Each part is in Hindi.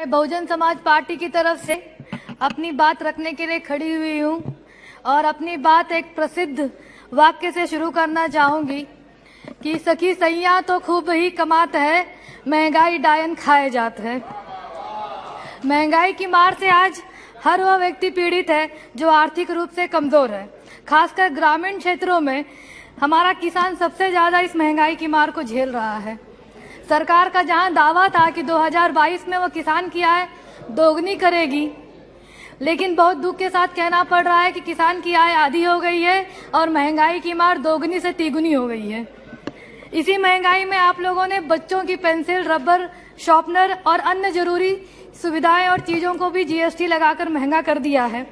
मैं बहुजन समाज पार्टी की तरफ से अपनी बात रखने के लिए खड़ी हुई हूँ और अपनी बात एक प्रसिद्ध वाक्य से शुरू करना चाहूंगी कि सखी सैया तो खूब ही कमात है, महंगाई डायन खाए जात है। महंगाई की मार से आज हर वह व्यक्ति पीड़ित है जो आर्थिक रूप से कमजोर है। खासकर ग्रामीण क्षेत्रों में हमारा किसान सबसे ज्यादा इस महंगाई की मार को झेल रहा है। सरकार का जहां दावा था कि 2022 में वो किसान की आय दोगुनी करेगी, लेकिन बहुत दुख के साथ कहना पड़ रहा है कि किसान की आय आधी हो गई है और महंगाई की मार दोगुनी से तिगुनी हो गई है। इसी महंगाई में आप लोगों ने बच्चों की पेंसिल, रबर, शॉर्पनर और अन्य जरूरी सुविधाएं और चीजों को भी जीएसटी लगाकर महंगा कर दिया है,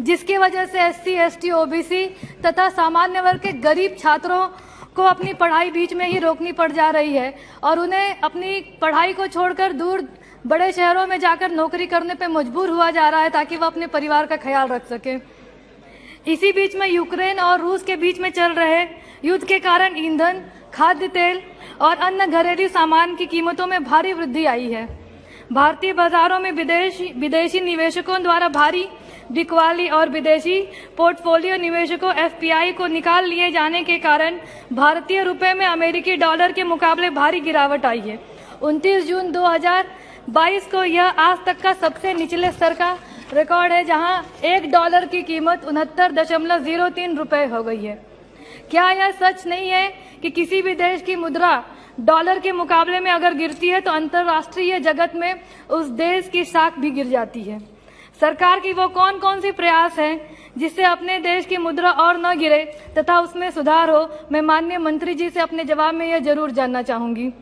जिसकी वजह से एससी, एसटी, ओबीसी तथा सामान्य वर्ग के गरीब छात्रों को अपनी पढ़ाई बीच में ही रोकनी पड़ जा रही है और उन्हें अपनी पढ़ाई को छोड़कर दूर बड़े शहरों में जाकर नौकरी करने पे मजबूर हुआ जा रहा है ताकि वह अपने परिवार का ख्याल रख सके। इसी बीच में यूक्रेन और रूस के बीच में चल रहे युद्ध के कारण ईंधन, खाद्य तेल और अन्य घरेलू सामान की कीमतों में भारी वृद्धि आई है। भारतीय बाजारों में विदेशी निवेशकों द्वारा भारी बिकवाली और विदेशी पोर्टफोलियो निवेशकों एफपीआई को निकाल लिए जाने के कारण भारतीय रुपए में अमेरिकी डॉलर के मुकाबले भारी गिरावट आई है। 29 जून 2022 को यह आज तक का सबसे निचले स्तर का रिकॉर्ड है, जहां $1 की कीमत 69.03 रुपए हो गई है। क्या यह सच नहीं है कि किसी भी देश की मुद्रा डॉलर के मुकाबले में अगर गिरती है तो अंतर्राष्ट्रीय जगत में उस देश की साख भी गिर जाती है? सरकार की वो कौन कौन सी प्रयास हैं जिससे अपने देश की मुद्रा और न गिरे तथा उसमें सुधार हो? मैं माननीय मंत्री जी से अपने जवाब में यह जरूर जानना चाहूंगी।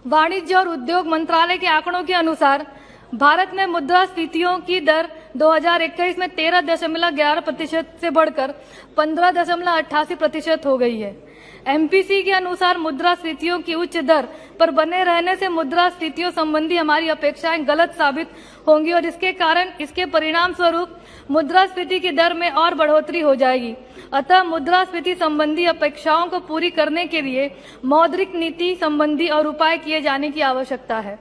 वाणिज्य और उद्योग मंत्रालय के आंकड़ों के अनुसार भारत में मुद्रास्फीतियों की दर 2021 में 13.11% से बढ़कर 15.88% हो गई है। एमपीसी के अनुसार मुद्रास्फीतियों की उच्च दर पर बने रहने से मुद्रास्फीतियों संबंधी हमारी अपेक्षाएं गलत साबित होंगी और इसके परिणाम स्वरूप मुद्रास्फीति की दर में और बढ़ोतरी हो जाएगी। अतः मुद्रास्फीति संबंधी अपेक्षाओं को पूरी करने के लिए मौद्रिक नीति संबंधी और उपाय किए जाने की आवश्यकता है।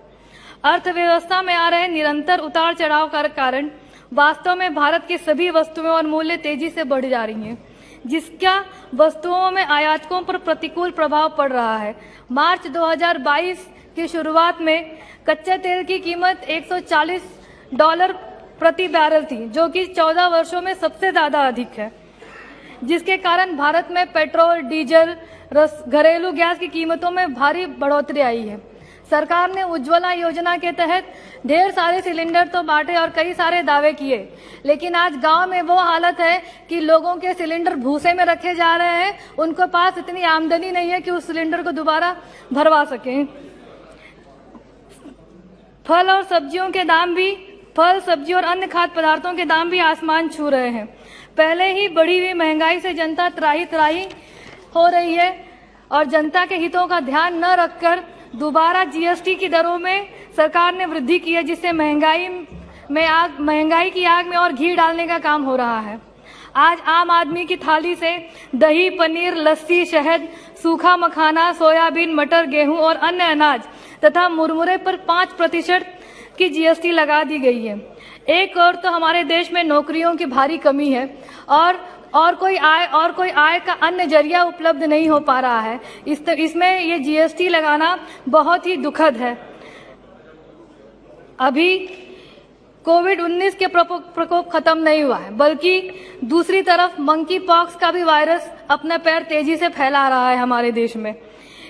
अर्थव्यवस्था में आ रहे निरंतर उतार चढ़ाव का कारण वास्तव में भारत की सभी वस्तुएं और मूल्य तेजी से बढ़ जा रही हैं, जिसका वस्तुओं में आयातकों पर प्रतिकूल प्रभाव पड़ रहा है। मार्च 2022 की शुरुआत में कच्चे तेल की कीमत $140 प्रति बैरल थी, जो कि 14 वर्षों में सबसे ज्यादा अधिक है, जिसके कारण भारत में पेट्रोल, डीजल, घरेलू गैस की कीमतों में भारी बढ़ोतरी आई है। सरकार ने उज्ज्वला योजना के तहत ढेर सारे सिलेंडर तो बांटे और कई सारे दावे किए, लेकिन आज गांव में वो हालत है कि लोगों के सिलेंडर भूसे में रखे जा रहे हैं। उनके पास इतनी आमदनी नहीं है कि उस सिलेंडर को दोबारा भरवा सकें। फल और सब्जियों के दाम भी फल, सब्जी और अन्य खाद्य पदार्थों के दाम भी आसमान छू रहे हैं। पहले ही बढ़ी हुई महंगाई से जनता त्राही त्राही हो रही है और जनता के हितों का ध्यान न रखकर दोबारा जीएसटी की दरों में सरकार ने वृद्धि की है, जिससे महंगाई की आग में और घी डालने का काम हो रहा है। आज आम आदमी की थाली से दही, पनीर, लस्सी, शहद, सूखा मखाना, सोयाबीन, मटर, गेहूं और अन्य अनाज तथा मुरमुरे पर 5% की जीएसटी लगा दी गई है। एक और तो हमारे देश में नौकरियों की भारी कमी है और कोई आय का अन्य जरिया उपलब्ध नहीं हो पा रहा है। इसमें ये जीएसटी लगाना बहुत ही दुखद है। अभी कोविड-19 के प्रकोप खत्म नहीं हुआ है, बल्कि दूसरी तरफ मंकी पॉक्स का भी वायरस अपना पैर तेजी से फैला रहा है हमारे देश में।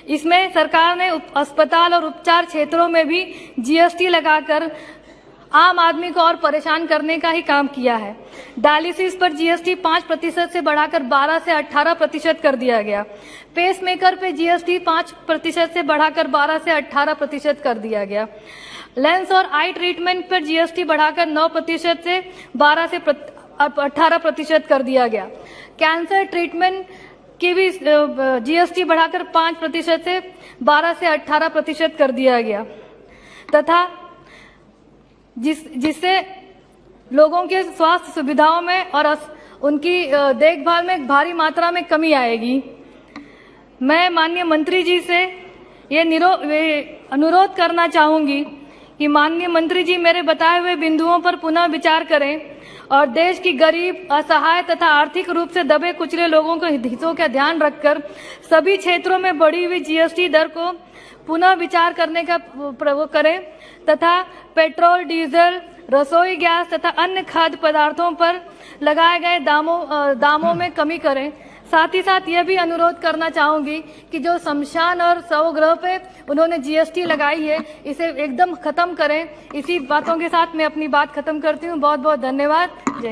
इसमें सरकार ने अस्पताल और उपचार क्षेत्रों में भी जीएसटी लगाकर आम आदमी को और परेशान करने का ही काम किया है। डायलिसिस पर जीएसटी 5% से बढ़ाकर 12 से 18% कर दिया गया। पेसमेकर पे जीएसटी 5% से बढ़ाकर 12 से 18% कर दिया गया। लेंस और आई ट्रीटमेंट पर जीएसटी बढ़ाकर 9% से 12 से 18% कर दिया गया। कैंसर ट्रीटमेंट की भी जीएसटी बढ़ाकर 5% से 12 से 18% कर दिया गया तथा जिससे लोगों के स्वास्थ्य सुविधाओं में और उनकी देखभाल में भारी मात्रा में कमी आएगी। मैं माननीय मंत्री जी से ये अनुरोध करना चाहूंगी कि माननीय मंत्री जी मेरे बताए हुए बिंदुओं पर पुनः विचार करें और देश की गरीब, असहाय तथा आर्थिक रूप से दबे कुचले लोगों के हितों का ध्यान रखकर सभी क्षेत्रों में बढ़ी हुई जीएसटी दर को पुनः विचार करने का प्रयोग करें तथा पेट्रोल, डीजल, रसोई गैस तथा अन्य खाद्य पदार्थों पर लगाए गए दामों में कमी करें। साथ ही साथ यह भी अनुरोध करना चाहूंगी कि जो शमशान और शवगृह पे उन्होंने जीएसटी लगाई है, इसे एकदम खत्म करें। इसी बातों के साथ मैं अपनी बात खत्म करती हूँ। बहुत बहुत धन्यवाद। जय